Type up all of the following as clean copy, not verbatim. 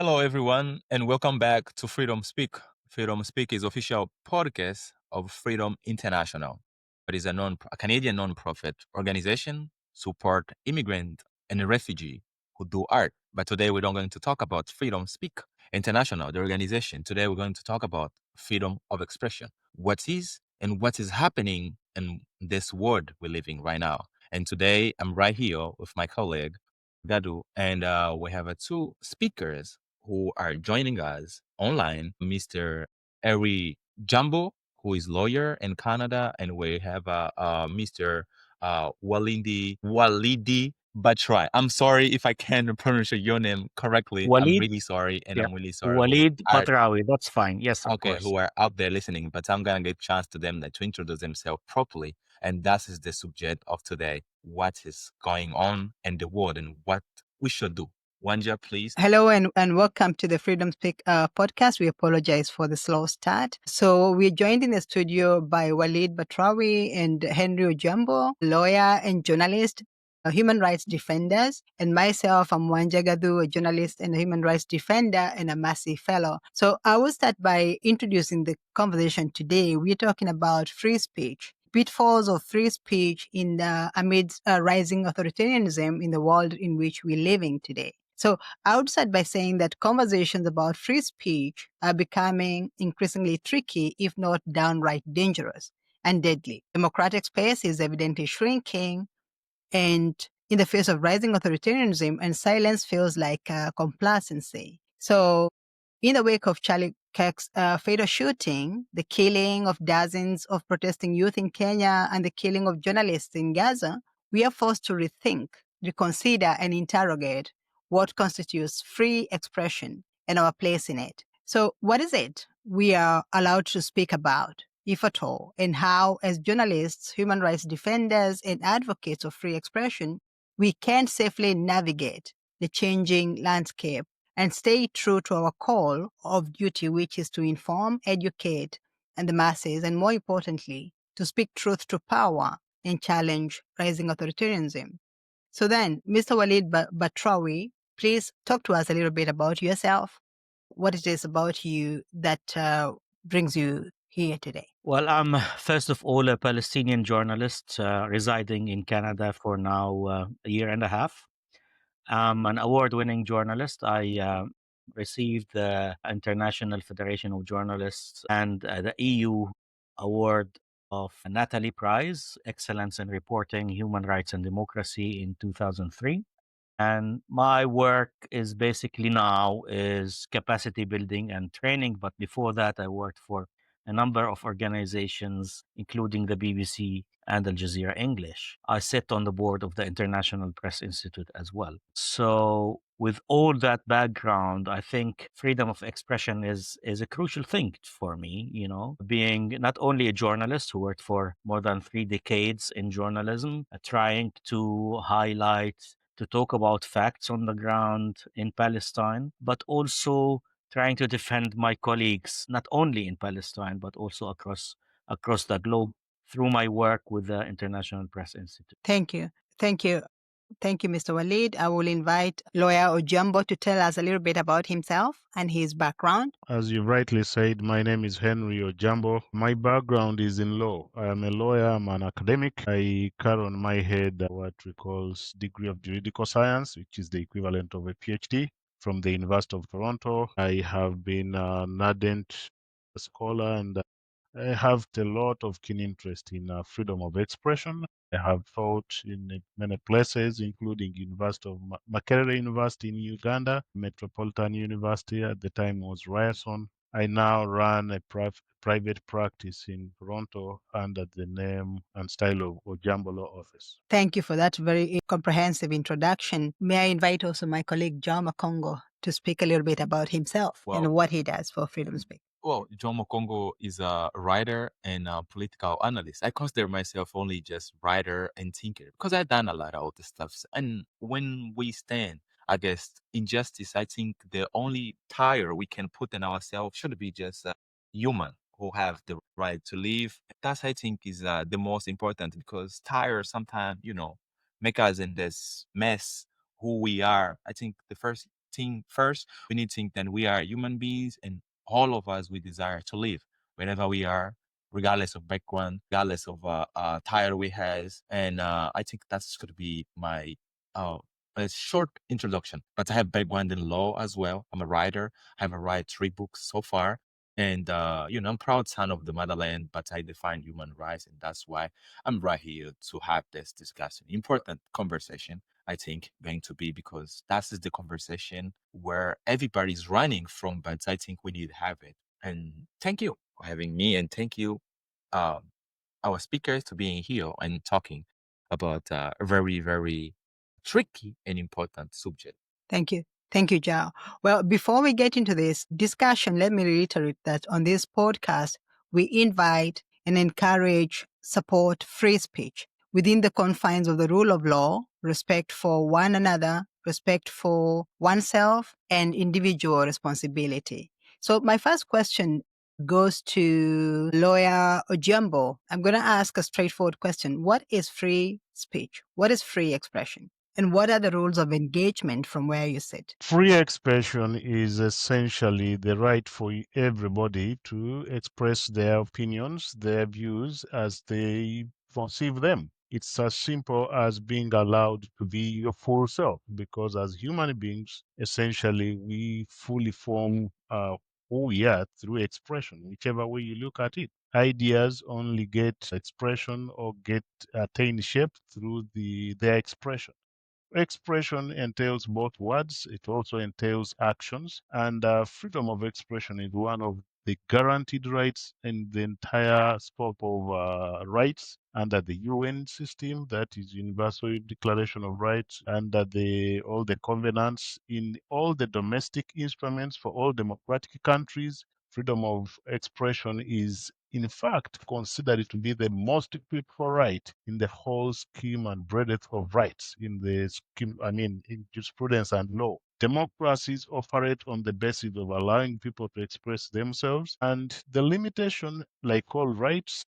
Hello, everyone, and welcome back to Freedom Speak. Freedom Speak is official podcast of Freedom International. It is a Canadian non-profit organization support immigrant and refugee who do art. But today we're not going to talk about Freedom Speak International, the organization. Today we're going to talk about freedom of expression. What is and what is happening in this world we're living right now. And today I'm right here with my colleague Gadu, and we have two speakers who are joining us online, Mr. Eri Jumbo, who is lawyer in Canada, and we have Mr. Walidi Batrai. I'm sorry if I can't pronounce your name correctly. I'm Walid, really sorry, and yeah, I'm really sorry who Walid are Batrawi. That's fine. Yes, of okay, course. who are out there listening, but I'm gonna give chance to them to introduce themselves properly. And that is the subject of today. What is going on in the world and what we should do. Wanja, please. Hello and welcome to the Freedom Speak podcast. We apologize for the slow start. So we're joined in the studio by Walid Batrawi and Henry Ojambo, lawyer and journalist, human rights defenders, and myself, I'm Wanja Gadu, a journalist and a human rights defender and a Massey Fellow. So I will start by introducing the conversation today. We're talking about free speech. Pitfalls of free speech in the amidst rising authoritarianism in the world in which we're living today. So I would start by saying that conversations about free speech are becoming increasingly tricky, if not downright dangerous and deadly. Democratic space is evidently shrinking, and in the face of rising authoritarianism, and silence feels like complacency. So, in the wake of Charlie Kirk's fatal shooting, the killing of dozens of protesting youth in Kenya, and the killing of journalists in Gaza, we are forced to rethink, reconsider, and interrogate what constitutes free expression and our place in it. So, what is it we are allowed to speak about, if at all, and how, as journalists, human rights defenders, and advocates of free expression, we can safely navigate the changing landscape and stay true to our call of duty, which is to inform, educate, and the masses, and more importantly, to speak truth to power and challenge rising authoritarianism. So then, Mr. Walid Batrawi, please talk to us a little bit about yourself, what it is about you that brings you here today. Well, I'm first of all a Palestinian journalist residing in Canada for now a year and a half. I'm an award winning journalist. I received the International Federation of Journalists and the EU Award of Natalie Prize, Excellence in Reporting, Human Rights and Democracy in 2003. And my work is basically now is capacity building and training. But before that, I worked for a number of organizations, including the BBC and Al Jazeera English. I sit on the board of the International Press Institute as well. So with all that background, I think freedom of expression is a crucial thing for me, being not only a journalist who worked for more than 3 decades in journalism, trying to highlight to talk about facts on the ground in Palestine, but also trying to defend my colleagues, not only in Palestine, but also across the globe through my work with the International Press Institute. Thank you. Thank you. Thank you, Mr. Walid. I will invite lawyer Ojambo to tell us a little bit about himself and his background. As you rightly said, my name is Henry Ojambo. My background is in law. I am a lawyer, I'm an academic. I carry on my head what we call degree of juridical science, which is the equivalent of a PhD from the University of Toronto. I have been an ardent scholar and I have a lot of keen interest in freedom of expression. I have taught in many places, including University of Makerere University in Uganda, Metropolitan University at the time was Ryerson. I now run a private practice in Toronto under the name and style of Ojambo Law Office. Thank you for that very comprehensive introduction. May I invite also my colleague John Makongo to speak a little bit about himself Well, and what he does for Freedom Speak. Well, John Mokongo is a writer and a political analyst. I consider myself only just writer and thinker because I've done a lot of other stuff. And when we stand against injustice, I think the only tire we can put in ourselves should be just human who have the right to live. That's, I think, is the most important because tire sometimes, make us in this mess who we are. I think the first think first, we need to think that we are human beings, and all of us, we desire to live wherever we are, regardless of background, regardless of title we has. And I think that's going to be my a short introduction. But I have background in law as well. I'm a writer. I have write 3 books so far. And I'm proud son of the motherland, but I define human rights, and that's why I'm right here to have this discussion. Important conversation, I think, going to be, because that is the conversation where everybody's running from, but I think we need to have it. And thank you for having me, and thank you, um, our speakers, to being here and talking about a very, very tricky and important subject. Thank you. Thank you, Jao. Well, before we get into this discussion, let me reiterate that on this podcast, we invite and encourage, support free speech within the confines of the rule of law, respect for one another, respect for oneself, and individual responsibility. So my first question goes to lawyer Ojambo. I'm going to ask a straightforward question. What is free speech? What is free expression? And what are the rules of engagement from where you sit? Free expression is essentially the right for everybody to express their opinions, their views as they conceive them. It's as simple as being allowed to be your full self, because as human beings, essentially, we fully form who we are through expression, whichever way you look at it. Ideas only get expression or get attain shape through their expression. Expression entails both words, it also entails actions, and freedom of expression is one of the guaranteed rights in the entire scope of rights under the UN system, that is Universal Declaration of Rights, under all the covenants in all the domestic instruments for all democratic countries. Freedom of expression is, in fact, considered to be the most critical right in the whole scheme and breadth of rights in the scheme, in jurisprudence and law. Democracies operate on the basis of allowing people to express themselves, and the limitation, like all rights,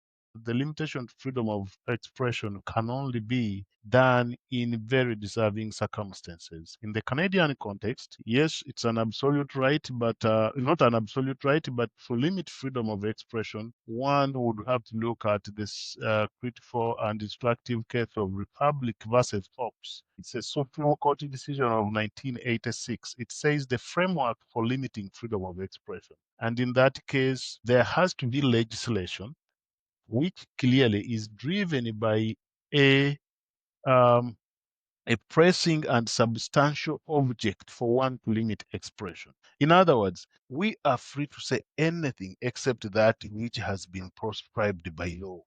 the limitation to freedom of expression can only be done in very deserving circumstances. In the Canadian context, yes, it's an absolute right, but not an absolute right, but to limit freedom of expression, one would have to look at this critical and destructive case of Republic versus Fox. It's a Supreme Court decision of 1986. It says the framework for limiting freedom of expression. And in that case, there has to be legislation which clearly is driven by a um, a pressing and substantial object for one to limit expression. In other words, we are free to say anything except that which has been prescribed by law.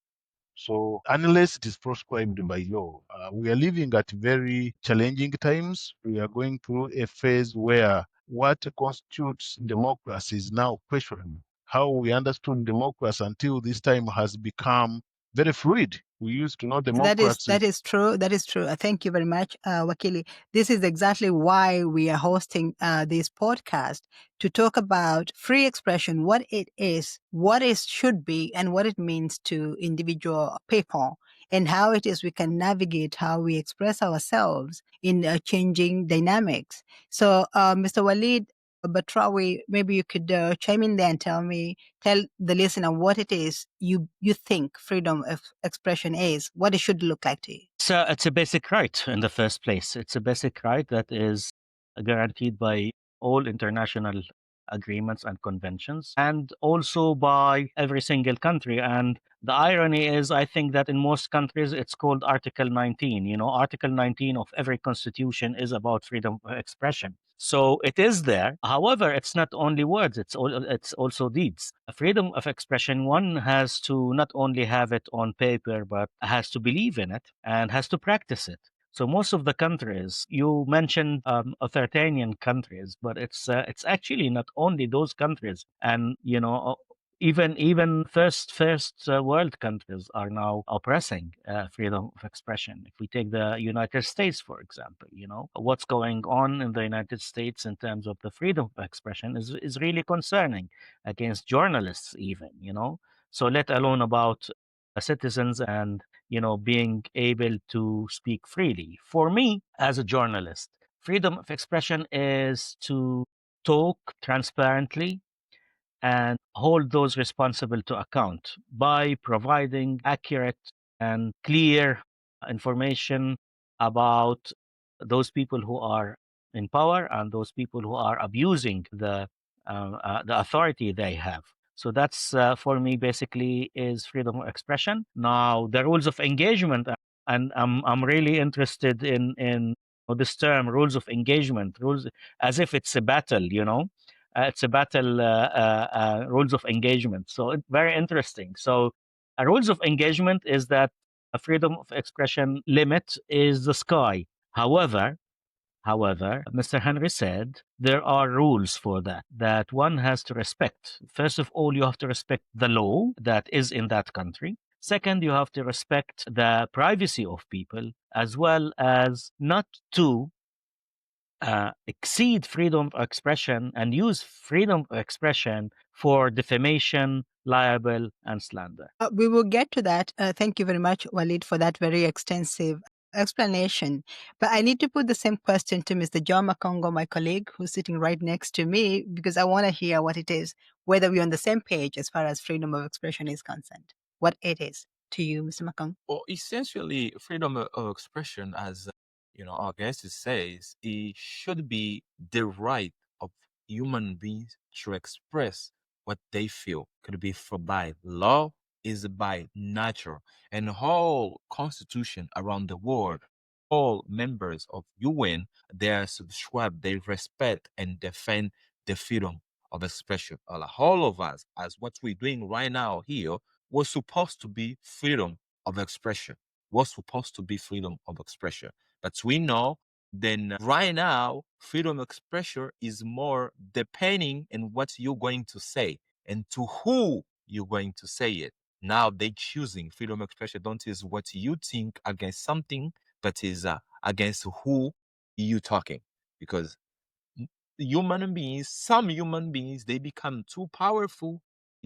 So, unless it is prescribed by law, we are living at very challenging times. We are going through a phase where what constitutes democracy is now questionable. How we understood democracy until this time has become very fluid. We used to know democracy. That is true. That is true. Thank you very much, Wakili. This is exactly why we are hosting this podcast, to talk about free expression, what it is, what it should be, and what it means to individual people, and how it is we can navigate how we express ourselves in changing dynamics. So, Mr. Walid Batrawi, maybe you could chime in there and tell the listener what it is you think freedom of expression is, what it should look like to you. So it's a basic right in the first place. It's a basic right that is guaranteed by all international agreements and conventions, and also by every single country. And the irony is, I think that in most countries it's called Article 19. You know, Article 19 of every constitution is about freedom of expression. So it is there. However, it's not only words, it's also deeds. A freedom of expression, one has to not only have it on paper, but has to believe in it and has to practice it. So most of the countries you mentioned, authoritarian countries, but it's actually not only those countries, and even first world countries are now oppressing freedom of expression. If we take the United States, for example, what's going on in the United States in terms of the freedom of expression is really concerning, against journalists even. So let alone about citizens and being able to speak freely. For me, as a journalist, Freedom of expression is to talk transparently and hold those responsible to account by providing accurate and clear information about those people who are in power and those people who are abusing the authority they have. So that's for me basically is freedom of expression. Now the rules of engagement, and I'm really interested in this term, rules of engagement, rules as if it's a battle, you know. It's a battle, rules of engagement. So very interesting. So rules of engagement is that a freedom of expression limit is the sky. However, Mr. Henry said there are rules for that one has to respect. First of all, you have to respect the law that is in that country. Second, you have to respect the privacy of people, as well as not to exceed freedom of expression and use freedom of expression for defamation, libel, and slander. We will get to that. Thank you very much, Walid, for that very extensive explanation. But I need to put the same question to Mr. John Makongo, my colleague, who's sitting right next to me, because I want to hear what it is, whether we're on the same page as far as freedom of expression is concerned. What it is to you, Mr. Makongo. Well, essentially, freedom of expression, as our guest says, it should be the right of human beings to express what they feel. Could be for by law, is by nature, and whole constitution around the world. All members of UN, they are subscribed, they respect and defend the freedom of expression. All of us, as what we're doing right now here, was supposed to be freedom of expression, was supposed to be freedom of expression. But we know then right now, freedom of expression is more depending on what you're going to say and to who you're going to say it. Now they choosing freedom of expression don't is what you think against something, but is against who you talking. Because human beings, some human beings, they become too powerful.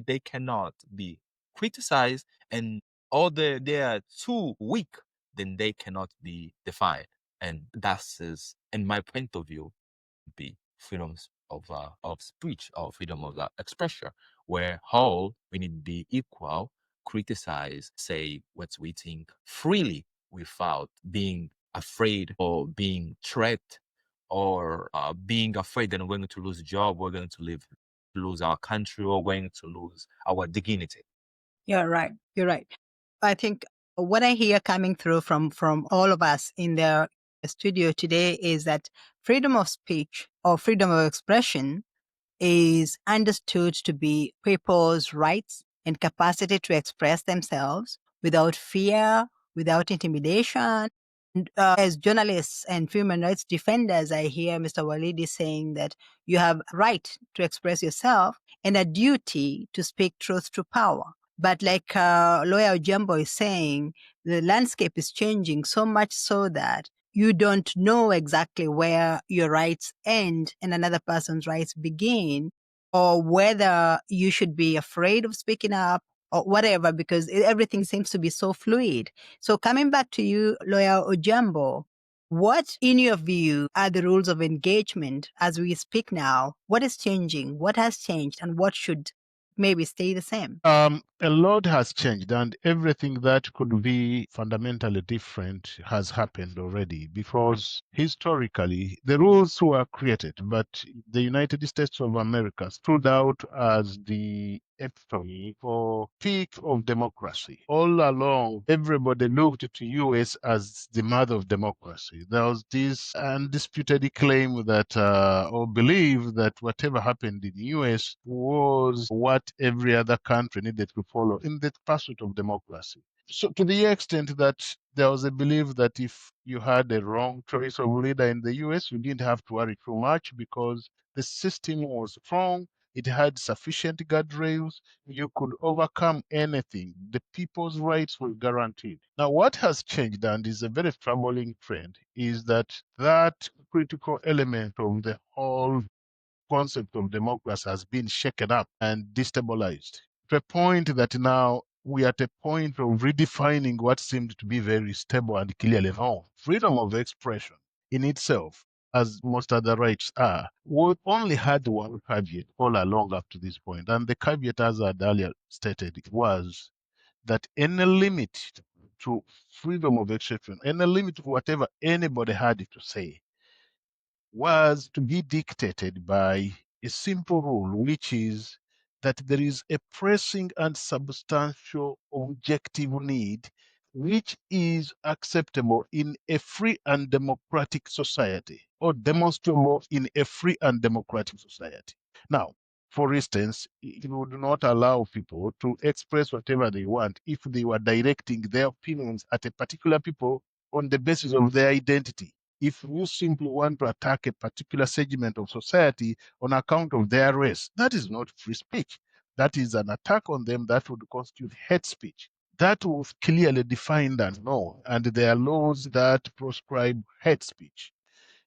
They cannot be criticized, and other they are too weak, then they cannot be defined. And that's is, in my point of view, be freedoms of speech or freedom of expression, where all we need to be equal, criticize, say what we think freely without being afraid or being threatened or being afraid that we're going to lose a job, we're going to lose our country, or we're going to lose our dignity. You're right. You're right. I think what I hear coming through from all of us in the studio today is that freedom of speech or freedom of expression is understood to be people's rights and capacity to express themselves without fear, without intimidation. And, as journalists and human rights defenders, I hear Mr. Walidi saying that you have a right to express yourself and a duty to speak truth to power. But like Lawyer Ojambo is saying, the landscape is changing so much so that you don't know exactly where your rights end and another person's rights begin, or whether you should be afraid of speaking up or whatever, because everything seems to be so fluid. So coming back to you, Lawyer Ojambo, what, in your view, are the rules of engagement as we speak now? What is changing? What has changed? And what should maybe stay the same? A lot has changed, and everything that could be fundamentally different has happened already, because historically the rules were created, but the United States of America stood out as the epitome for peak of democracy. All along, everybody looked to US as the mother of democracy. There was this undisputed claim that, or belief that whatever happened in the US was what every other country needed to follow in the pursuit of democracy. So to the extent that there was a belief that if you had a wrong choice of leader in the US, you didn't have to worry too much because the system was strong. It had sufficient guardrails. You could overcome anything. The people's rights were guaranteed. Now, what has changed, and is a very troubling trend, is that that critical element of the whole concept of democracy has been shaken up and destabilized to a point that now we are at a point of redefining what seemed to be very stable and clearly wrong. Freedom of expression in itself as most other rights are, we only had one caveat all along up to this point. And the caveat, as I had earlier stated, was that any limit to freedom of expression, any limit to whatever anybody had to say, was to be dictated by a simple rule, which is that there is a pressing and substantial objective need which is acceptable in a free and democratic society, or demonstrable in a free and democratic society. Now, for instance, it would not allow people to express whatever they want if they were directing their opinions at a particular people on the basis of their identity. If you simply want to attack a particular segment of society on account of their race, that is not free speech. That is an attack on them that would constitute hate speech. That was clearly defined and known, and there are laws that prescribe hate speech.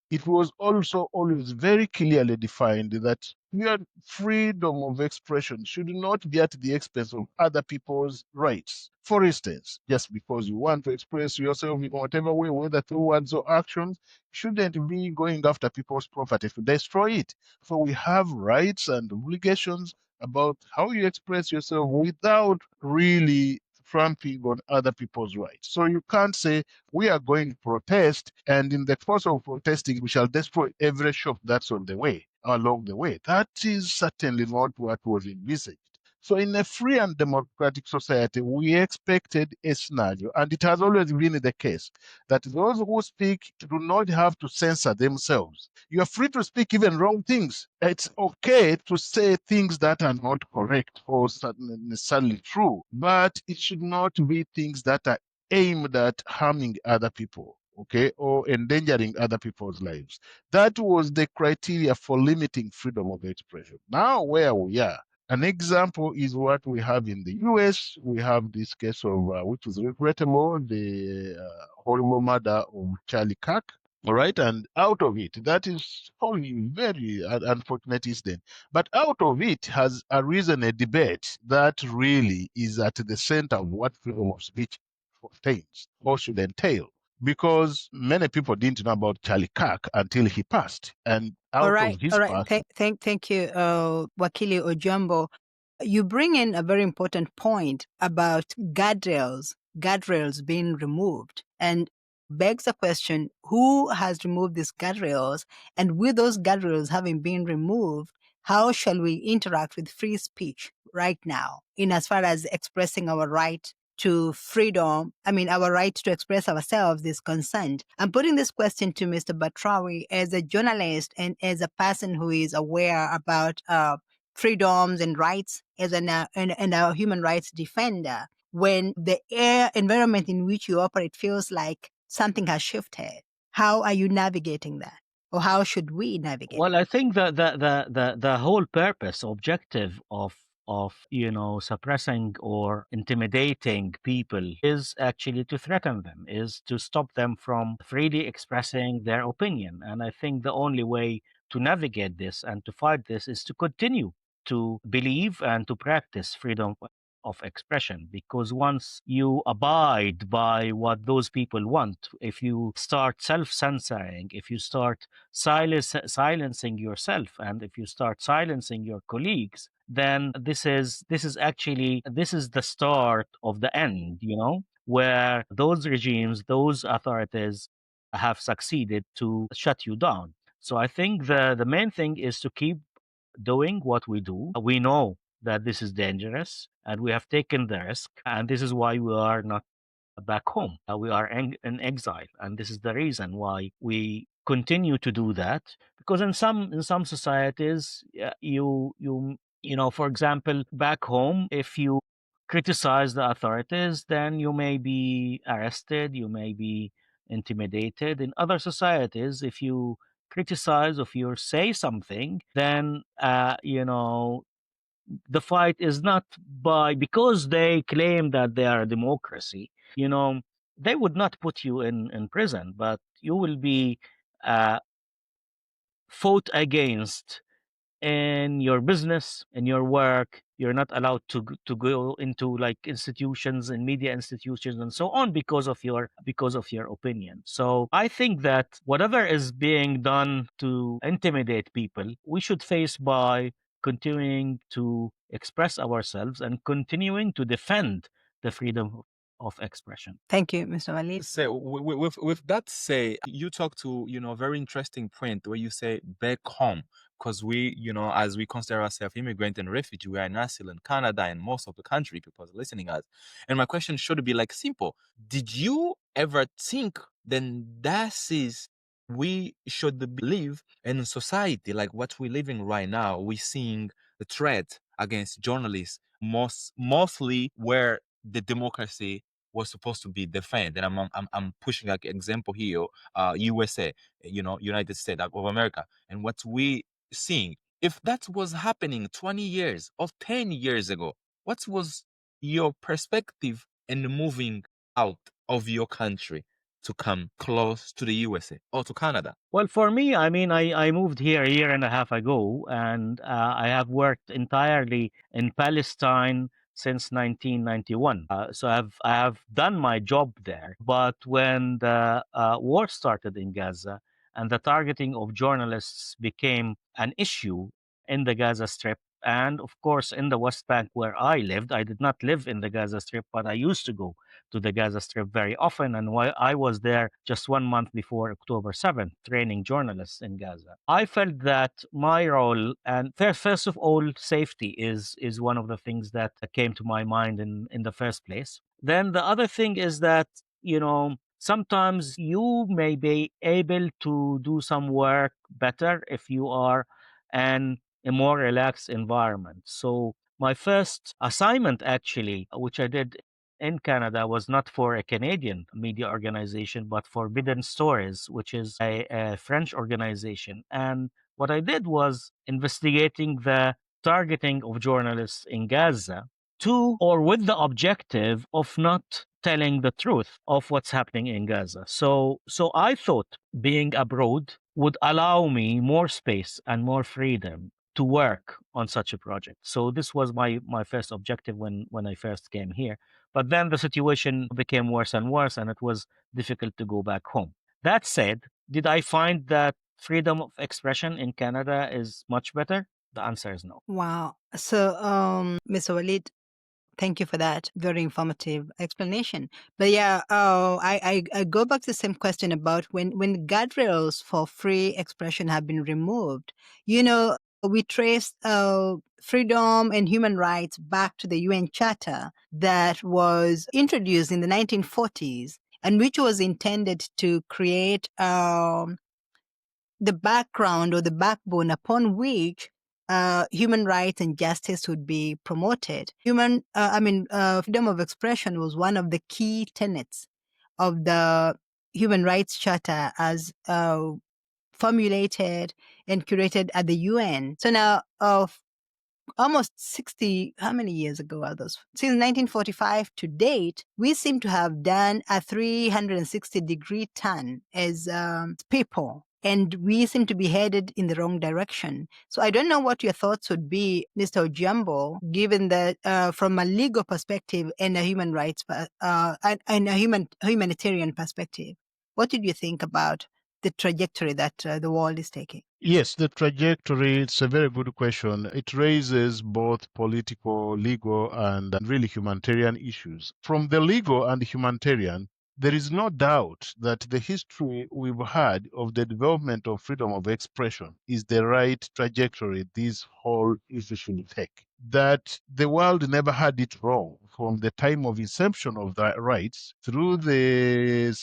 It was also always very clearly defined that your freedom of expression should not be at the expense of other people's rights. For instance, just because you want to express yourself in whatever way, whether through words or actions, shouldn't be going after people's property to destroy it. So we have rights and obligations about how you express yourself without really trampling on other people's rights. So you can't say we are going to protest, and in the course of protesting, we shall destroy every shop that's on the way, along the way. That is certainly not what was envisaged. So in a free and democratic society, we expected a scenario, and it has always been the case, that those who speak do not have to censor themselves. You are free to speak even wrong things. It's okay to say things that are not correct or necessarily true, but it should not be things that are aimed at harming other people, okay, or endangering other people's lives. That was the criteria for limiting freedom of expression. Now, where we are, an example is what we have in the US. We have this case of, which is regrettable, the horrible murder of Charlie Kirk. All right, and out of it, that is only very unfortunate incident. But out of it has arisen a debate that really is at the center of what freedom of speech contains or should entail. Because many people didn't know about Charlie Kirk until he passed, and out of his All right. passing, Thank you, Wakili Ojambo. You bring in a very important point about guardrails being removed, and begs the question: who has removed these guardrails? And with those guardrails having been removed, how shall we interact with free speech right now, in as far as expressing our right to freedom, our right to express ourselves is concerned? I'm putting this question to Mr. Batrawi as a journalist and as a person who is aware about freedoms and rights, as and a human rights defender. When the environment in which you operate feels like something has shifted, how are you navigating that? Or how should we navigate? Well, I think that the whole purpose, objective of suppressing or intimidating people is actually to threaten them, is to stop them from freely expressing their opinion. And I think the only way to navigate this and to fight this is to continue to believe and to practice freedom of expression, because once you abide by what those people want, if you start self-censoring, if you start silencing yourself, and if you start silencing your colleagues, then this is the start of the end, where those regimes, those authorities have succeeded to shut you down. So I think the main thing is to keep doing what we do. We know that this is dangerous, and we have taken the risk, and this is why we are not back home. We are in exile, and this is the reason why we continue to do that. Because in some societies, for example, back home, if you criticize the authorities, then you may be arrested, you may be intimidated. In other societies, if you criticize, if you say something, then the fight is not because they claim that they are a democracy. They would not put you in prison, but you will be fought against in your business, in your work. You're not allowed to go into like institutions and media institutions and so on because of your opinion. So I think that whatever is being done to intimidate people, we should face by continuing to express ourselves and continuing to defend the freedom of expression. Thank you, Mr. Walid. Say with that say, you talk to a very interesting point where you say back home, because we as we consider ourselves immigrant and refugee, we are now still in Canada and most of the country people are listening us. And my question should be like simple: did you ever think then that is we should live in society like what we're living right now? We're seeing the threat against journalists mostly where the democracy was supposed to be defended. And I'm pushing like example here, USA, United States of America, and what we seeing. If that was happening 20 years or 10 years ago, what was your perspective in moving out of your country to come close to the USA or to Canada? Well, for me, I mean, I moved here a year and a half ago, and I have worked entirely in Palestine since 1991. So I have done my job there. But when the war started in Gaza and the targeting of journalists became an issue in the Gaza Strip, and of course in the West Bank where I lived, I did not live in the Gaza Strip, but I used to go to the Gaza Strip very often. And while I was there just 1 month before October 7th, training journalists in Gaza, I felt that my role, and first of all, safety is one of the things that came to my mind in the first place. Then the other thing is that, sometimes you may be able to do some work better if you are in a more relaxed environment. So my first assignment, actually, which I did in Canada, was not for a Canadian media organization, but for Forbidden Stories, which is a French organization. And what I did was investigating the targeting of journalists in Gaza to or with the objective of not telling the truth of what's happening in Gaza. So I thought being abroad would allow me more space and more freedom to work on such a project. So this was my first objective when I first came here. But then the situation became worse and worse, and it was difficult to go back home. That said, did I find that freedom of expression in Canada is much better? The answer is no. Wow. So, Mr. Walid, thank you for that very informative explanation. But yeah, I go back to the same question about when guardrails for free expression have been removed. We trace freedom and human rights back to the UN Charter that was introduced in the 1940s and which was intended to create the background or the backbone upon which human rights and justice would be promoted. Freedom of expression was one of the key tenets of the Human Rights Charter as formulated and curated at the UN. So now, almost 60, how many years ago are those? Since 1945 to date, we seem to have done a 360-degree turn as people. And we seem to be headed in the wrong direction. So I don't know what your thoughts would be, Mr. Ojambo, given that from a legal perspective and a human rights and a humanitarian perspective. What did you think about the trajectory that the world is taking? Yes, the trajectory, it's a very good question. It raises both political, legal, and really humanitarian issues. From the legal and humanitarian, there is no doubt that the history we've had of the development of freedom of expression is the right trajectory this whole issue should take. That the world never had it wrong from the time of inception of the rights through the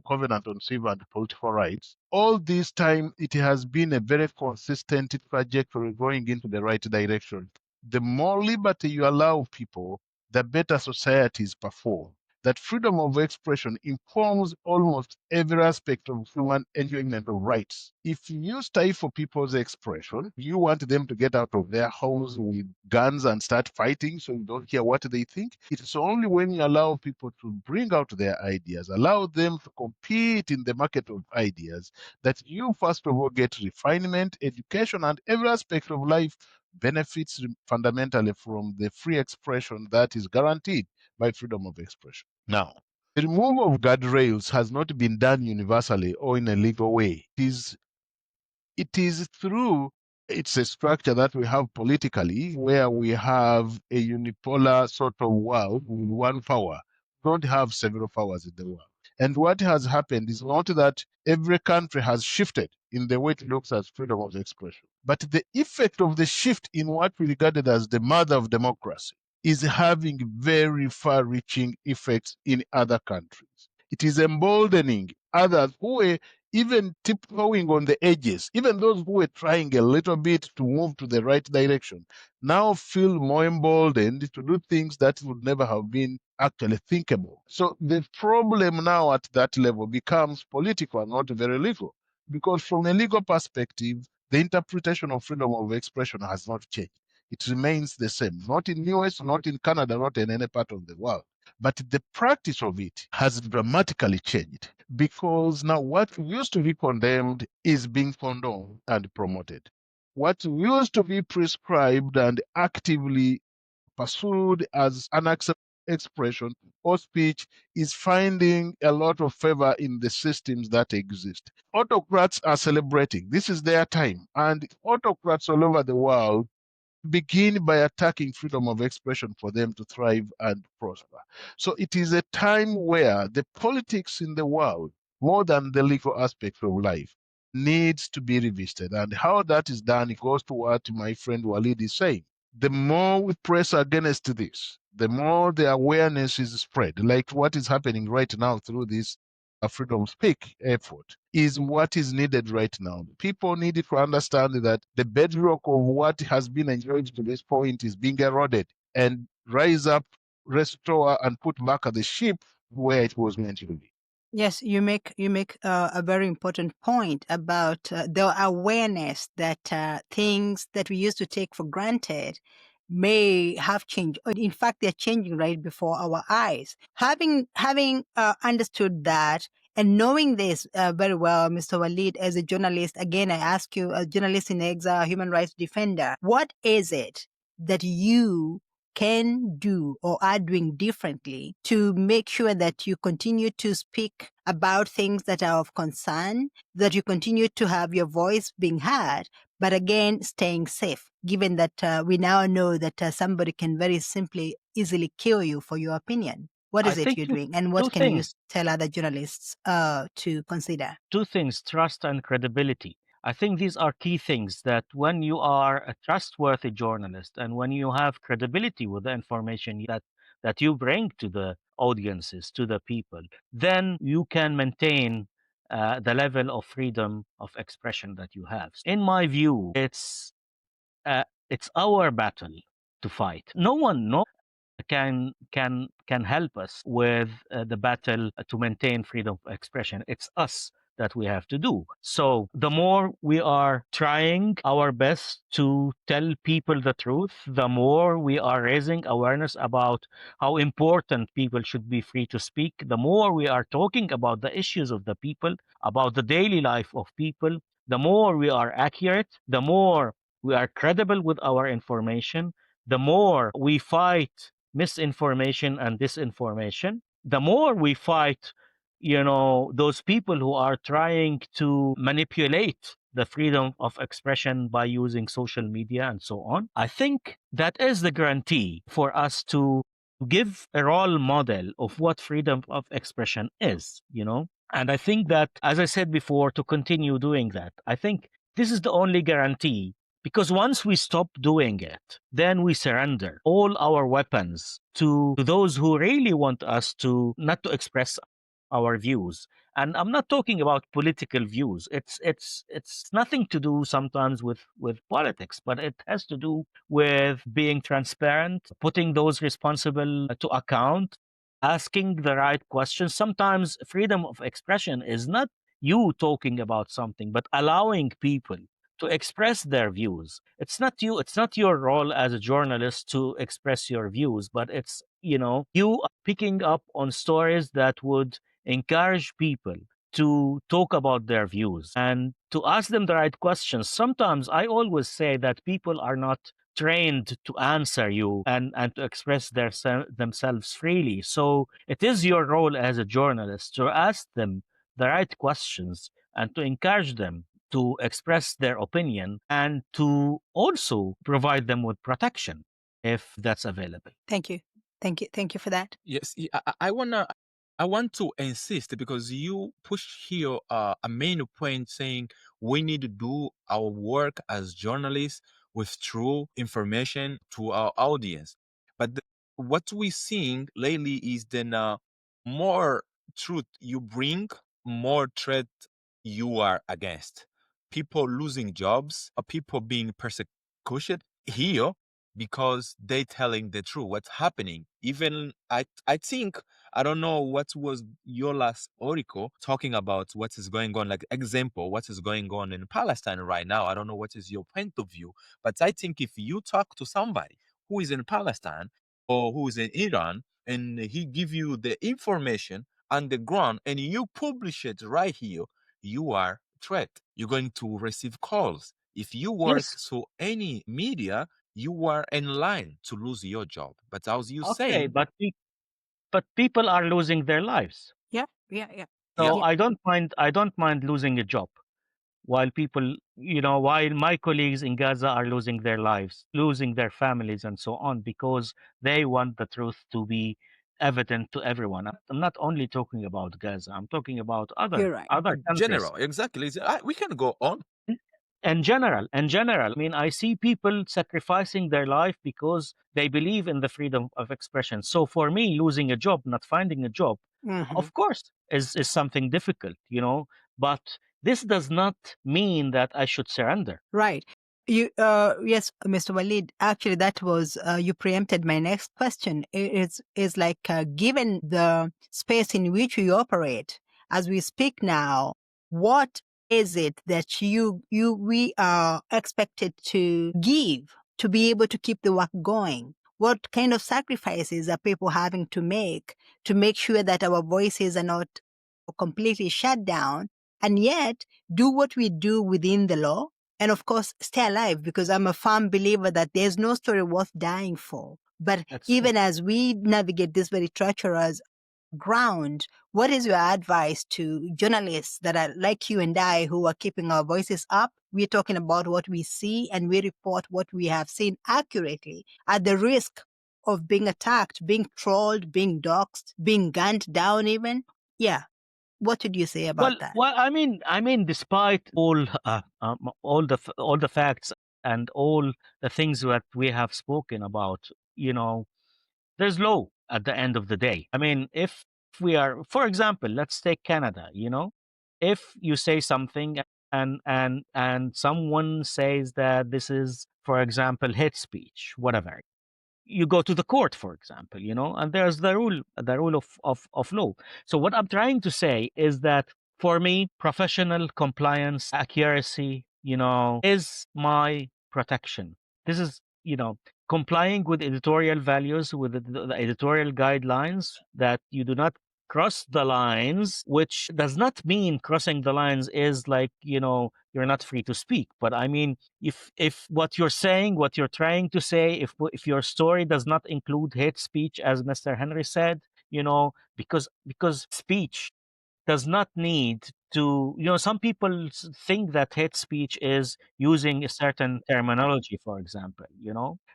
Covenant on Civil and Political Rights. All this time, it has been a very consistent trajectory going into the right direction. The more liberty you allow people, the better societies perform. that freedom of expression informs almost every aspect of human enjoyment of rights. If you stifle people's expression, you want them to get out of their homes with guns and start fighting so you don't hear what they think. It's only when you allow people to bring out their ideas, allow them to compete in the market of ideas, that you first of all get refinement, education, and every aspect of life benefits fundamentally from the free expression that is guaranteed by freedom of expression. Now, the removal of guardrails has not been done universally or in a legal way. It is through it's a structure that we have politically where we have a unipolar sort of world with one power. We don't have several powers in the world. And what has happened is not that every country has shifted in the way it looks at freedom of expression, but the effect of the shift in what we regarded as the mother of democracy is having very far reaching effects in other countries. It is emboldening others who were even tiptoeing on the edges, even those who were trying a little bit to move to the right direction, now feel more emboldened to do things that would never have been actually thinkable. So the problem now at that level becomes political, not very legal, because from a legal perspective, the interpretation of freedom of expression has not changed. It remains the same, not in US, not in Canada, not in any part of the world. But the practice of it has dramatically changed because now what used to be condemned is being condoned and promoted. What used to be prescribed and actively pursued as unacceptable expression or speech is finding a lot of favor in the systems that exist. Autocrats are celebrating. This is their time. And autocrats all over the world begin by attacking freedom of expression for them to thrive and prosper. So it is a time where the politics in the world, more than the legal aspect of life, needs to be revisited. And how that is done, it goes to what my friend Walid is saying. The more we press against this, the more the awareness is spread, like what is happening right now through this Freedom Speak effort, is what is needed right now. People need to understand that the bedrock of what has been enjoyed to this point is being eroded, and rise up, restore, and put back the ship where it was meant to be. Yes, you make a very important point about the awareness that things that we used to take for granted may have changed. Or in fact, they're changing right before our eyes. Having understood that and knowing this very well, Mr. Walid, as a journalist, again, I ask you, a journalist in exile, human rights defender, what is it that you can do or are doing differently to make sure that you continue to speak about things that are of concern, that you continue to have your voice being heard, but again, staying safe, given that we now know that somebody can very simply, easily kill you for your opinion? What I is it think you're two, doing, and two what can you things. tell other journalists to consider? Two things: trust and credibility. I think these are key things that when you are a trustworthy journalist and when you have credibility with the information that you bring to the audiences, to the people, then you can maintain the level of freedom of expression that you have. In my view, it's our battle to fight. No one can help us with the battle to maintain freedom of expression. It's us that we have to do. So the more we are trying our best to tell people the truth, the more we are raising awareness about how important people should be free to speak, the more we are talking about the issues of the people, about the daily life of people, the more we are accurate, the more we are credible with our information, the more we fight misinformation and disinformation, the more we fight, those people who are trying to manipulate the freedom of expression by using social media and so on. I think that is the guarantee for us to give a role model of what freedom of expression is. And I think that, as I said before, to continue doing that, I think this is the only guarantee, because once we stop doing it, then we surrender all our weapons to those who really want us to not to express our views. And I'm not talking about political views. It's nothing to do sometimes with politics, but it has to do with being transparent, putting those responsible to account, asking the right questions. Sometimes freedom of expression is not you talking about something, but allowing people to express their views. It's not you, it's not your role as a journalist to express your views, but it's, you picking up on stories that would encourage people to talk about their views and to ask them the right questions. Sometimes I always say that people are not trained to answer you and to express themselves freely. So it is your role as a journalist to ask them the right questions and to encourage them to express their opinion and to also provide them with protection if that's available. Thank you. Thank you. Thank you for that. Yes, I want to insist because you push here a main point saying we need to do our work as journalists with true information to our audience. But what we're seeing lately is then more truth you bring, more threat you are against. People losing jobs, people being persecuted here because they telling the truth what's happening. Even I think I don't know what was your last article talking about what is going on, like example what is going on in Palestine right now. I don't know what is your point of view, but I think if you talk to somebody who is in Palestine or who is in Iran and he give you the information on the ground and you publish it right here, you are threat. You're going to receive calls. If you work Yes. through any media, you are in line to lose your job. But as you Okay, saying, but people are losing their lives. Yeah. So Yeah. I don't mind losing a job while people, while my colleagues in Gaza are losing their lives, losing their families and so on, because they want the truth to be evident to everyone. I'm not only talking about Gaza, I'm talking about You're right. other countries. general, exactly. We can go on. In general, I mean, I see people sacrificing their life because they believe in the freedom of expression. So for me, losing a job, not finding a job, Mhm. of course, is something difficult, but this does not mean that I should surrender. Right. You, yes, Mr. Walid. Actually, that was you preempted my next question. Is like given the space in which we operate as we speak now, what is it that we are expected to give to be able to keep the work going? What kind of sacrifices are people having to make sure that our voices are not completely shut down, and yet do what we do within the law? And of course, stay alive, because I'm a firm believer that there's no story worth dying for. But That's true. even as we navigate this very treacherous ground, what is your advice to journalists that are like you and I who are keeping our voices up? We're talking about what we see and we report what we have seen accurately at the risk of being attacked, being trolled, being doxxed, being gunned down even. Yeah. What would you say about that? Well, I mean, despite all the facts and all the things that we have spoken about, you know, there's law at the end of the day. I mean, if we are, for example, let's take Canada, if you say something and someone says that this is, for example, hate speech, whatever, you go to the court, for example, and there's the rule of law. So what I'm trying to say is that for me, professional compliance, accuracy, is my protection. This is, complying with editorial values, with the editorial guidelines, that you do not cross the lines, which does not mean crossing the lines is like, you're not free to speak. But I mean, if what you're saying, what you're trying to say, if your story does not include hate speech, as Mr. Henry said, because speech does not need to, some people think that hate speech is using a certain terminology, for example,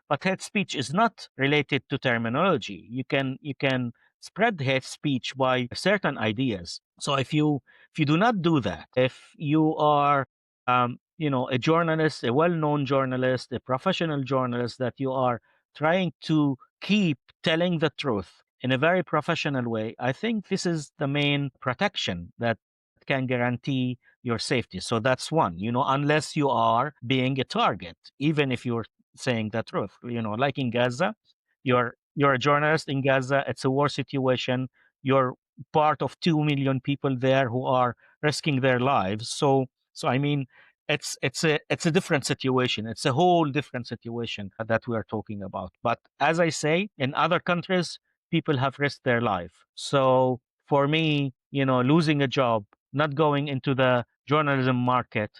but hate speech is not related to terminology. You can spread hate speech by certain ideas. So if you do not do that, if you are a journalist, a well-known journalist, a professional journalist, that you are trying to keep telling the truth in a very professional way, I think this is the main protection that can guarantee your safety. So that's one, unless you are being a target, even if you're saying the truth, like in Gaza, you're You're a journalist in Gaza. It's a war situation. You're part of 2 million people there who are risking their lives. So I mean, it's a different situation. It's a whole different situation that we are talking about. But as I say, in other countries, people have risked their life. So for me, losing a job, not going into the journalism market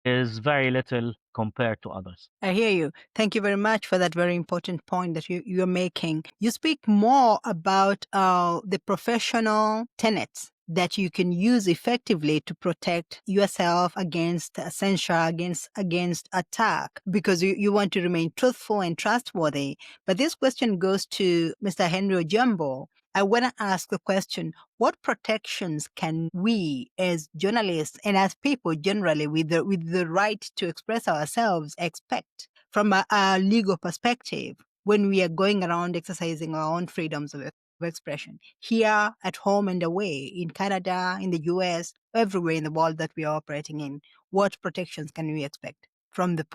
is very little compared to others. I hear you. Thank you very much for that very important point that you're making. You speak more about the professional tenets that you can use effectively to protect yourself against censure, against attack, because you want to remain truthful and trustworthy. But this question goes to Mr. Henry Ojambo. I want to ask the question, what protections can we as journalists and as people generally with the right to express ourselves expect from a legal perspective when we are going around exercising our own freedoms of expression here at home and away, in Canada, in the US, everywhere in the world that we are operating in? What protections can we expect from the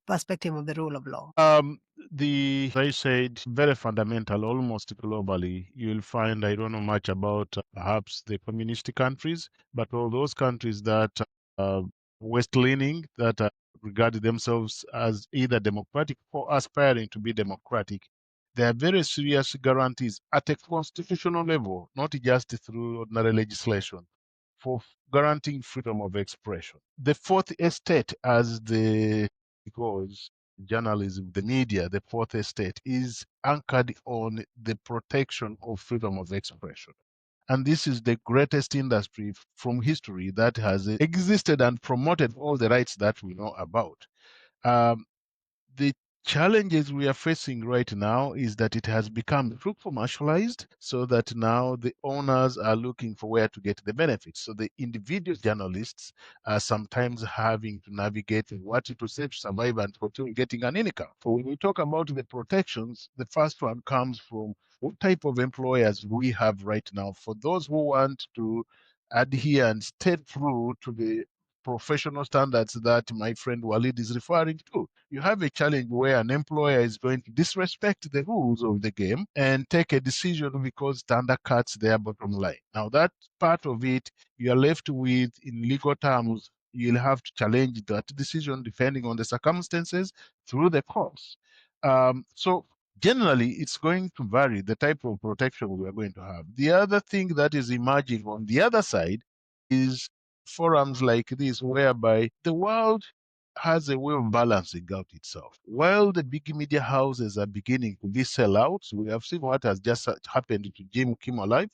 perspective of the rule of law? As I said, very fundamental, almost globally. You'll find, I don't know much about perhaps the communist countries, but all those countries that are West-leaning, that regard themselves as either democratic or aspiring to be democratic, there are very serious guarantees at a constitutional level, not just through ordinary legislation, for guaranteeing freedom of expression. The fourth estate, as because journalism, the media, the fourth estate, is anchored on the protection of freedom of expression. And this is the greatest industry from history that has existed and promoted all the rights that we know about. The challenges we are facing right now is that it has become too commercialized, so that now the owners are looking for where to get the benefits. So the individual journalists are sometimes having to navigate what to say to survive and continue getting an income. So when we talk about the protections, the first one comes from what type of employers we have right now. For those who want to adhere and stay true to the professional standards that my friend Walid is referring to. You have a challenge where an employer is going to disrespect the rules of the game and take a decision because it undercuts their bottom line. Now, that part of it, you are left with, in legal terms, you'll have to challenge that decision depending on the circumstances through the courts. So generally, it's going to vary the type of protection we are going to have. The other thing that is emerging on the other side is forums like this, whereby the world has a way of balancing out itself. While the big media houses are beginning to be sellouts, we have seen what has just happened to Jim Kimmel Live.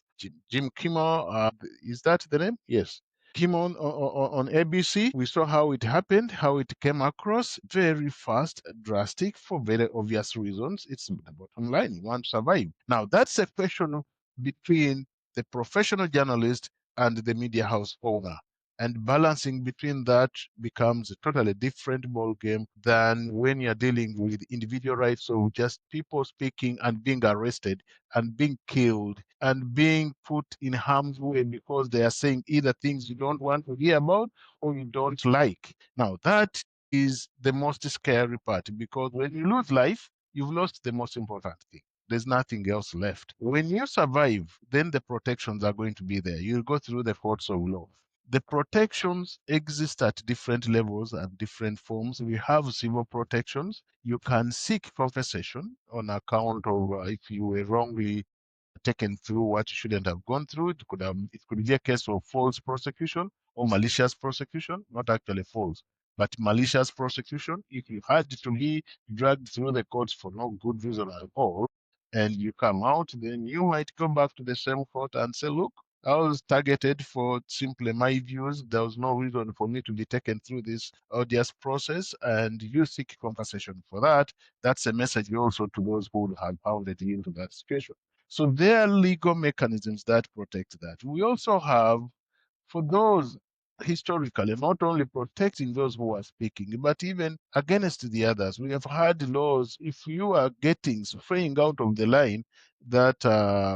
Jim Kimmel, is that the name? Yes. Him on ABC, we saw how it happened, how it came across very fast, drastic, for very obvious reasons. It's the bottom line. You want to survive. Now, that's a question between the professional journalist and the media house owner. And balancing between that becomes a totally different ball game than when you're dealing with individual rights of just people speaking and being arrested and being killed and being put in harm's way because they are saying either things you don't want to hear about or you don't like. Now, that is the most scary part, because when you lose life, you've lost the most important thing. There's nothing else left. When you survive, then the protections are going to be there. You'll go through the courts of law. The protections exist at different levels and different forms. We have civil protections. You can seek compensation on account of if you were wrongly taken through what you shouldn't have gone through. It could be a case of false prosecution or malicious prosecution, not actually false, but malicious prosecution. If you had to be dragged through the courts for no good reason at all, and you come out, then you might come back to the same court and say, look, I was targeted for simply my views. There was no reason for me to be taken through this odious process, and you seek compensation for that. That's a message also to those who have pounded into that situation. So there are legal mechanisms that protect that. We also have, for those historically, not only protecting those who are speaking, but even against the others. We have had laws. If you are getting straying out of the line that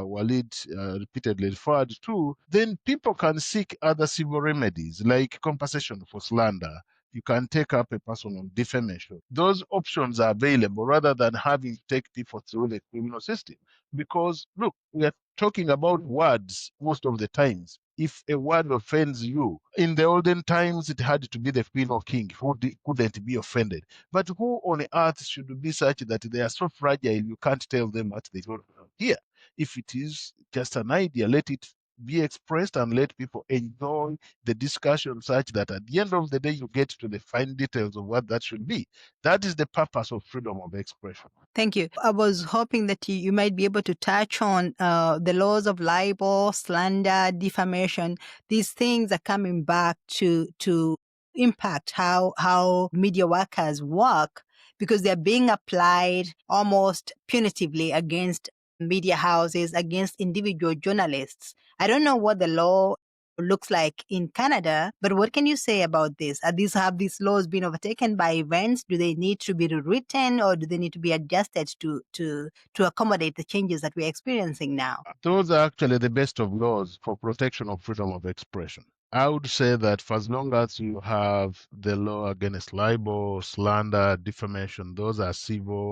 Walid repeatedly referred to, then people can seek other civil remedies like compensation for slander. you can take up a person on defamation. Those options are available rather than having to take people through the criminal system. Because, look, we are talking about words most of the times. If a word offends you, in the olden times, it had to be the queen or king who couldn't be offended. But who on earth should be such that they are so fragile you can't tell them what they don't hear? If it is just an idea, let it be expressed and let people enjoy the discussion such that at the end of the day, you get to the fine details of what that should be. That is the purpose of freedom of expression. Thank you. I was hoping that you might be able to touch on the laws of libel, slander, defamation. These things are coming back to impact how media workers work, because they're being applied almost punitively against media houses, against individual journalists. I don't know what the law looks like in Canada, but what can you say about this? Have these laws been overtaken by events? Do they need to be rewritten, or do they need to be adjusted to accommodate the changes that we're experiencing now? Those are actually the best of laws for protection of freedom of expression. I would say that for as long as you have the law against libel, slander, defamation, those are civil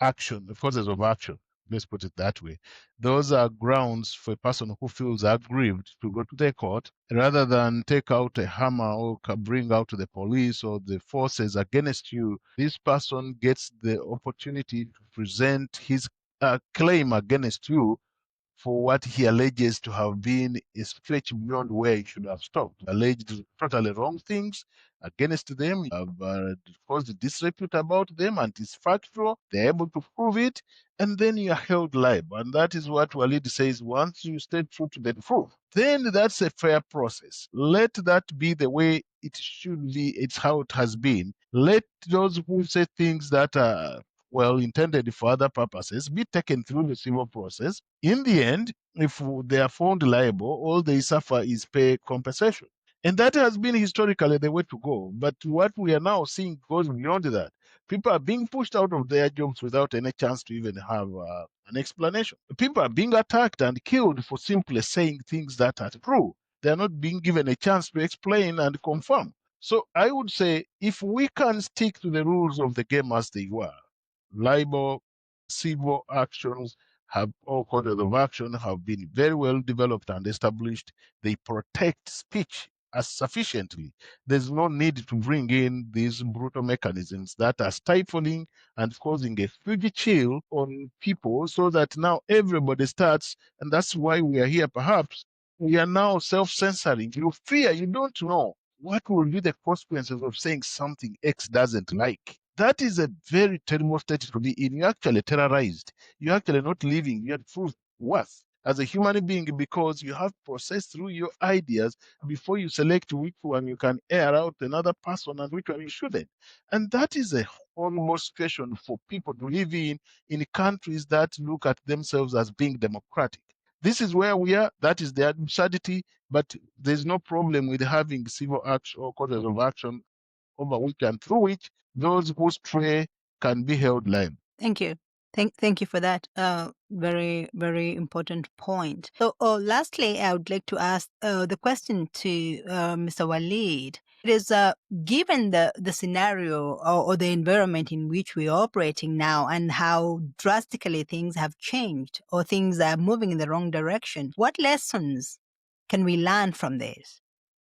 action, the causes of action. Let's put it that way. Those are grounds for a person who feels aggrieved to go to the court rather than take out a hammer or bring out the police or the forces against you. This person gets the opportunity to present his claim against you for what he alleges to have been a stretch beyond where he should have stopped. Alleged totally wrong things against them, have caused disrepute about them, and it's factual. They're able to prove it, and then you are held liable. And that is what Walid says: once you stay true to the truth, then that's a fair process. Let that be the way it should be. It's how it has been. Let those who say things that are intended for other purposes be taken through the civil process. In the end, if they are found liable, all they suffer is pay compensation. And that has been historically the way to go. But what we are now seeing goes beyond that. People are being pushed out of their jobs without any chance to even have an explanation. People are being attacked and killed for simply saying things that are true. They are not being given a chance to explain and confirm. So I would say if we can stick to the rules of the game as they were, libel, civil actions have all courses of action have been very well developed and established. They protect speech as sufficiently. There's no need to bring in these brutal mechanisms that are stifling and causing a huge chill on people so that now everybody starts, and that's why we are here perhaps, we are now self-censoring. You fear, you don't know what will be the consequences of saying something X doesn't like. That is a very terrible state to be in. You're actually terrorized. You're actually not living your true worth as a human being because you have processed through your ideas before you select which one you can air out another person and which one you shouldn't. And that is a horrible situation for people to live in countries that look at themselves as being democratic. This is where we are. That is the absurdity, but there's no problem with having civil action or courses of action over which and through which those who stray can be held liable. Thank you. Thank you for that very, very important point. So, lastly, I would like to ask the question to Mr. Walid. It is given the scenario or the environment in which we're operating now and how drastically things have changed or things are moving in the wrong direction, what lessons can we learn from this?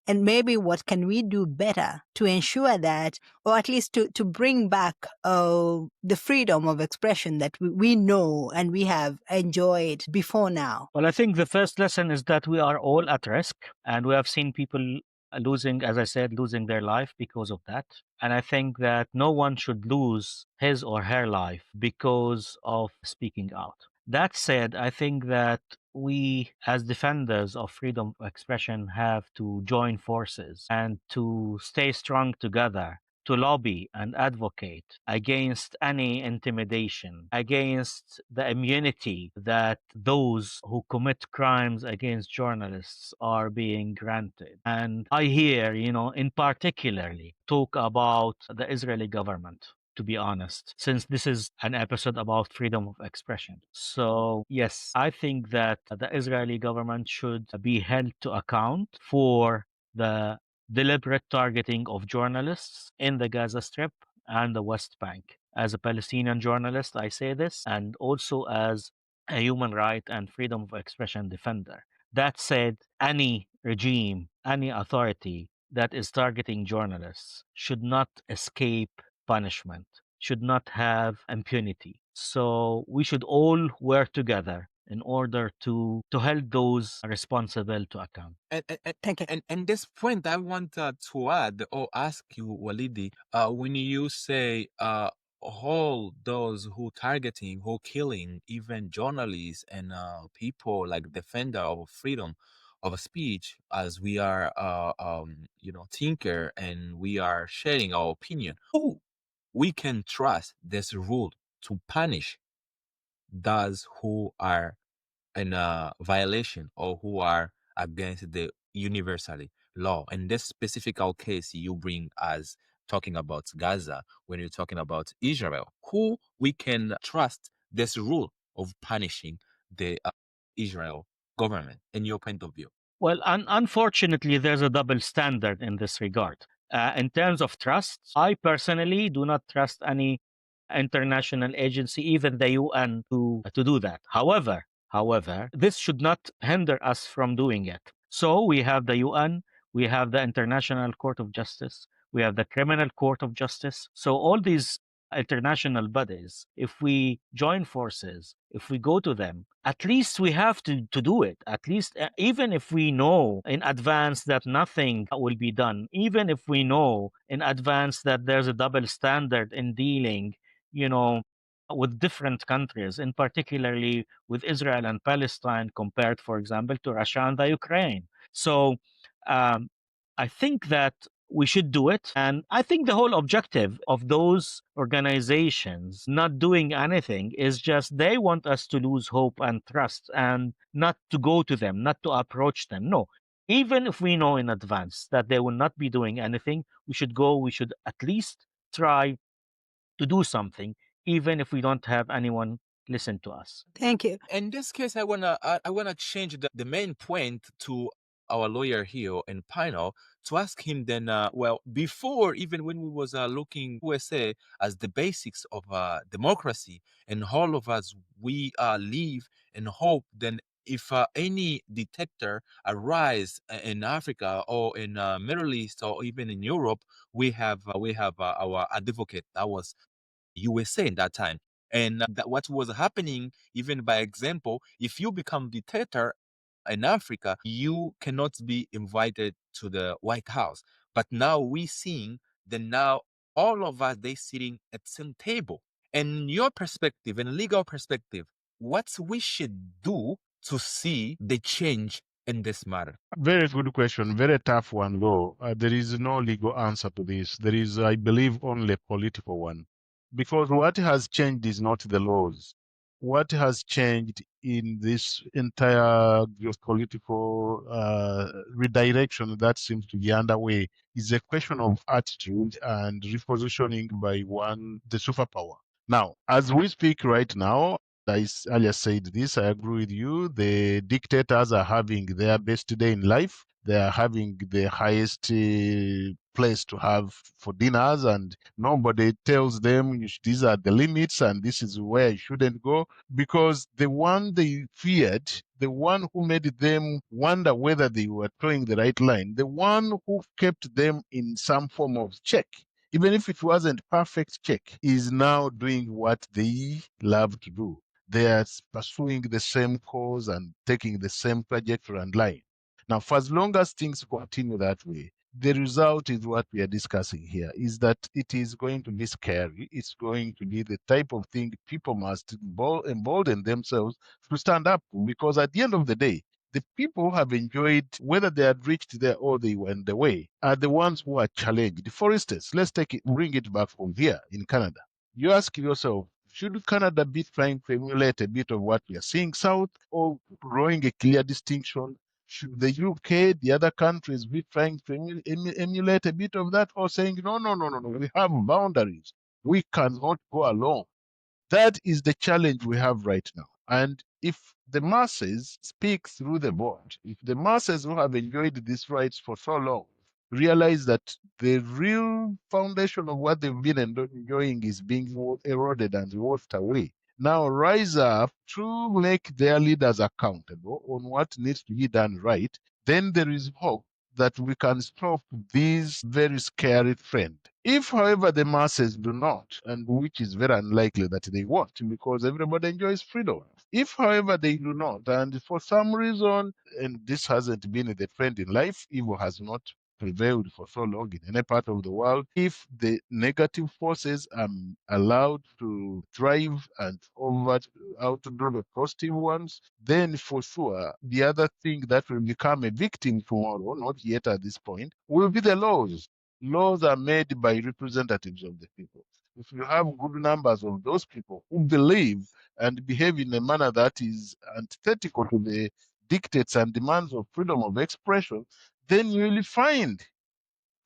And maybe what can we do better to ensure that, or at least to bring back the freedom of expression that we know and we have enjoyed before now? Well, I think the first lesson is that we are all at risk, and we have seen people losing, as I said, losing their life because of that. And I think that no one should lose his or her life because of speaking out. That said, I think that we, as defenders of freedom of expression, have to join forces and to stay strong together to lobby and advocate against any intimidation, against the immunity that those who commit crimes against journalists are being granted. And I hear, in particularly talk about the Israeli government. to be honest, since this is an episode about freedom of expression. So, yes, I think that the Israeli government should be held to account for the deliberate targeting of journalists in the Gaza Strip and the West Bank. As a Palestinian journalist, I say this, and also as a human right and freedom of expression defender. That said, any regime, any authority that is targeting journalists should not escape punishment, should not have impunity. So we should all work together in order to hold those responsible to account. Thank you. And this point, I want to add or ask you, Walidi, when you say all those who targeting, who killing, even journalists and people like defender of freedom of speech, as we are, thinker and we are sharing our opinion, who we can trust this rule to punish those who are in a violation or who are against the universal law. In this specific case you bring as talking about Gaza, when you're talking about Israel, who we can trust this rule of punishing the Israel government in your point of view? Well, unfortunately, there's a double standard in this regard. In terms of trust, I personally do not trust any international agency, even the UN, to do that. However, this should not hinder us from doing it. So we have the UN, we have the International Court of Justice, we have the Criminal Court of Justice. So all these international bodies, if we join forces, if we go to them, at least we have to do it. At least, even if we know in advance that nothing will be done, even if we know in advance that there's a double standard in dealing, with different countries, in particularly with Israel and Palestine compared, for example, to Russia and the Ukraine. So um, I think that we should do it. And I think the whole objective of those organizations not doing anything is just they want us to lose hope and trust and not to go to them, not to approach them. No. Even if we know in advance that they will not be doing anything, we should go, we should at least try to do something, even if we don't have anyone listen to us. Thank you. In this case, I wanna change the main point to our lawyer here in panel to ask him then. Well, before even when we was looking USA as the basics of democracy, and all of us we live in hope. Then if any dictator arise in Africa or in Middle East or even in Europe, we have our advocate that was USA in that time. And that what was happening, even by example, if you become dictator in Africa, you cannot be invited to the White House. But now we seeing that now all of us they sitting at the same table. And your perspective and legal perspective, what we should do to see the change in this matter? Very good question. Very tough one, though. There is no legal answer to this. There is, I believe, only a political one. Because what has changed is not the laws. What has changed in this entire geopolitical redirection that seems to be underway is a question of attitude and repositioning by the superpower. Now, as we speak right now, I earlier said this, I agree with you. The dictators are having their best day in life. They are having the highest place to have for dinners, and nobody tells them these are the limits and this is where you shouldn't go, because the one they feared, the one who made them wonder whether they were towing the right line, the one who kept them in some form of check, even if it wasn't perfect check, is now doing what they love to do. They are pursuing the same cause and taking the same trajectory and line. Now, for as long as things continue that way, the result is what we are discussing here, is that it is going to be scary. It's going to be the type of thing people must embolden themselves to stand up to, because at the end of the day, the people who have enjoyed, whether they had reached there or they went the way, are the ones who are challenged. For instance, bring it back from here in Canada. You ask yourself, should Canada be trying to emulate a bit of what we are seeing south, or drawing a clear distinction? Should the UK, the other countries, be trying to emulate a bit of that, or saying, no, we have boundaries. We cannot go alone. That is the challenge we have right now. And if the masses speak through the board, if the masses who have enjoyed these rights for so long realize that the real foundation of what they've been enjoying is being eroded and washed away, now rise up to make their leaders accountable on what needs to be done right, then there is hope that we can stop this very scary trend. If, however, the masses do not, and which is very unlikely that they won't, because everybody enjoys freedom. If, however, they do not, and for some reason, and this hasn't been the trend in life, evil has not prevailed for so long in any part of the world, if the negative forces are allowed to thrive and outdo the positive ones, then for sure the other thing that will become a victim tomorrow, not yet at this point, will be the laws. Laws are made by representatives of the people. If you have good numbers of those people who believe and behave in a manner that is antithetical to the dictates and demands of freedom of expression, then you will find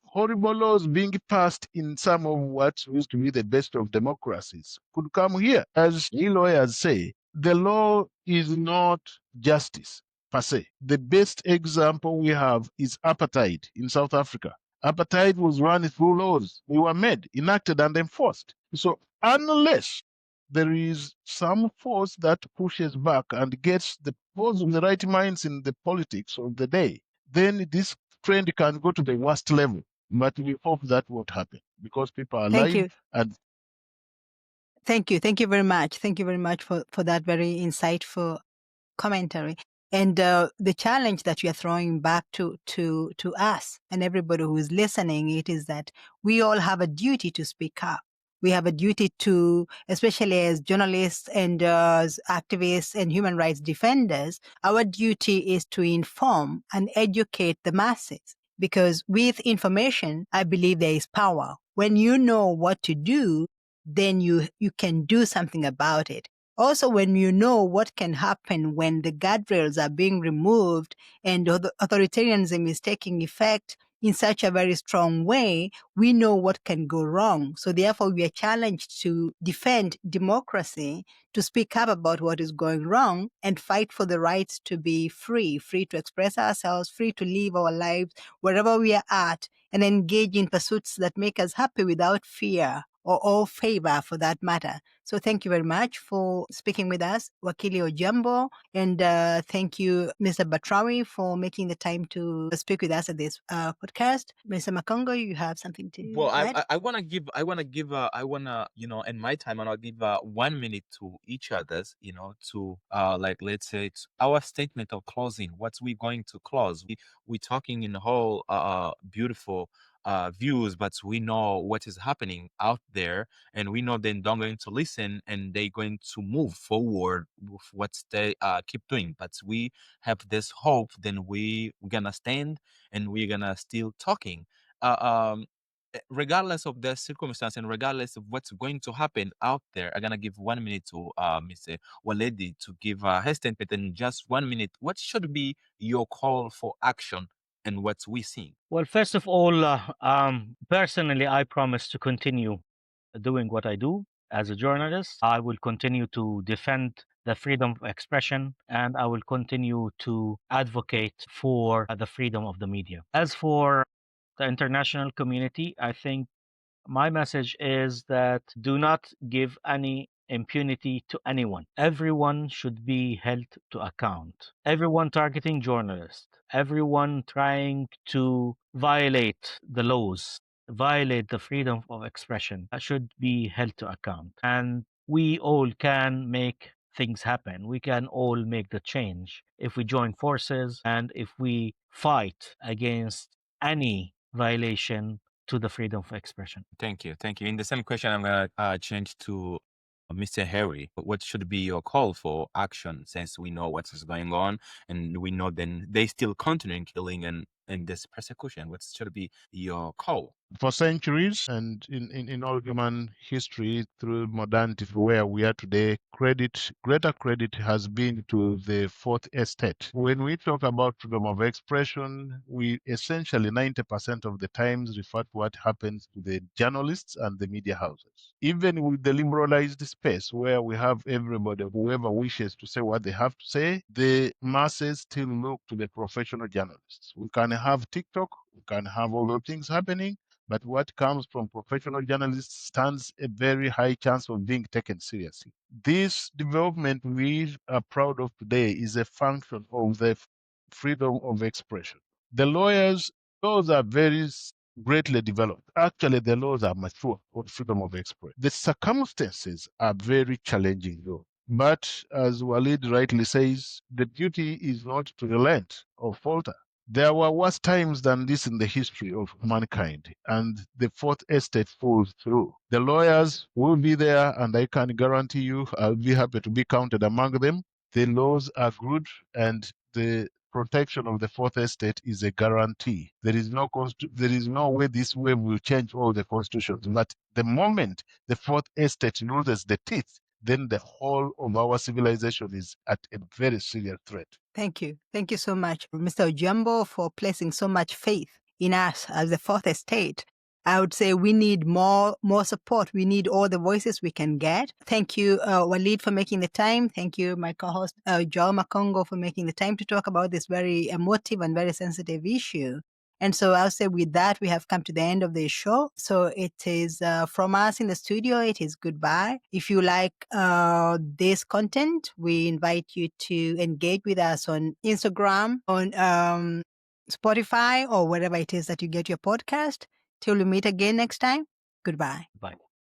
horrible laws being passed in some of what used to be the best of democracies could come here. As we lawyers say, the law is not justice per se. The best example we have is apartheid in South Africa. Apartheid was run through laws. They were made, enacted, and enforced. So unless there is some force that pushes back and gets those of the right minds in the politics of the day, then this trend can go to the worst level. But we hope that won't happen because people are Thank alive you. and Thank you. Thank you very much. Thank you very much for that very insightful commentary. And the challenge that you are throwing back to us and everybody who is listening, it is that we all have a duty to speak up. We have a duty to, especially as journalists and as activists and human rights defenders, our duty is to inform and educate the masses. Because with information, I believe there is power. When you know what to do, then you can do something about it. Also, when you know what can happen when the guardrails are being removed and authoritarianism is taking effect in such a very strong way, we know what can go wrong. So therefore, we are challenged to defend democracy, to speak up about what is going wrong and fight for the rights to be free to express ourselves, free to live our lives wherever we are at, and engage in pursuits that make us happy without fear or favor for that matter. So thank you very much for speaking with us, Wakili Ojambo, and thank you, Mr. Batrawi, for making the time to speak with us at this podcast. Mr. Makongo, you have something to Well, add? I want to in my time, and I'll give 1 minute to each others, to like, let's say it's our statement of closing. What's we going to close? We talking in whole beautiful views, but we know what is happening out there, and we know they're not going to listen, and they're going to move forward with what they keep doing. But we have this hope, then we're gonna stand, and we're gonna still talking. Regardless of the circumstance and regardless of what's going to happen out there, I'm gonna give 1 minute to Mr. Waledi to give her statement in just 1 minute. What should be your call for action and what we seeing? Well, first of all, personally, I promise to continue doing what I do as a journalist. I will continue to defend the freedom of expression, and I will continue to advocate for the freedom of the media. As for the international community, I think my message is that do not give any impunity to anyone. Everyone should be held to account. Everyone targeting journalists, everyone trying to violate the laws, violate the freedom of expression, should be held to account. And we all can make things happen. We can all make the change if we join forces and if we fight against any violation to the freedom of expression. Thank you. In the same question, I'm gonna change to Mr. Harry. What should be your call for action, since we know what is going on and we know then they still continuing killing and this persecution? What should be your call? For centuries and in all human history through modernity where we are today, greater credit has been to the fourth estate. When we talk about freedom of expression, we essentially 90% of the times refer to what happens to the journalists and the media houses. Even with the liberalized space where we have everybody, whoever wishes to say what they have to say, the masses still look to the professional journalists. We can have TikTok, we can have all those things happening, but what comes from professional journalists stands a very high chance of being taken seriously. This development we are proud of today is a function of the freedom of expression. The laws are very greatly developed. Actually, the laws are mature on freedom of expression. The circumstances are very challenging, though. But as Walid rightly says, the duty is not to relent or falter. There were worse times than this in the history of mankind, and the fourth estate falls through. The lawyers will be there, and I can guarantee you I'll be happy to be counted among them. The laws are good, and the protection of the fourth estate is a guarantee. There is no way this wave will change all the constitutions. But the moment the fourth estate loses the teeth, then the whole of our civilization is at a very serious threat. Thank you. Thank you so much, Mr. Ojambo, for placing so much faith in us as the fourth estate. I would say we need more support. We need all the voices we can get. Thank you, Walid, for making the time. Thank you, my co-host, Joel Makongo, for making the time to talk about this very emotive and very sensitive issue. And so I'll say with that, we have come to the end of the show. So it is from us in the studio, it is goodbye. If you like this content, we invite you to engage with us on Instagram, on Spotify, or wherever it is that you get your podcast. Till we meet again next time, goodbye. Bye.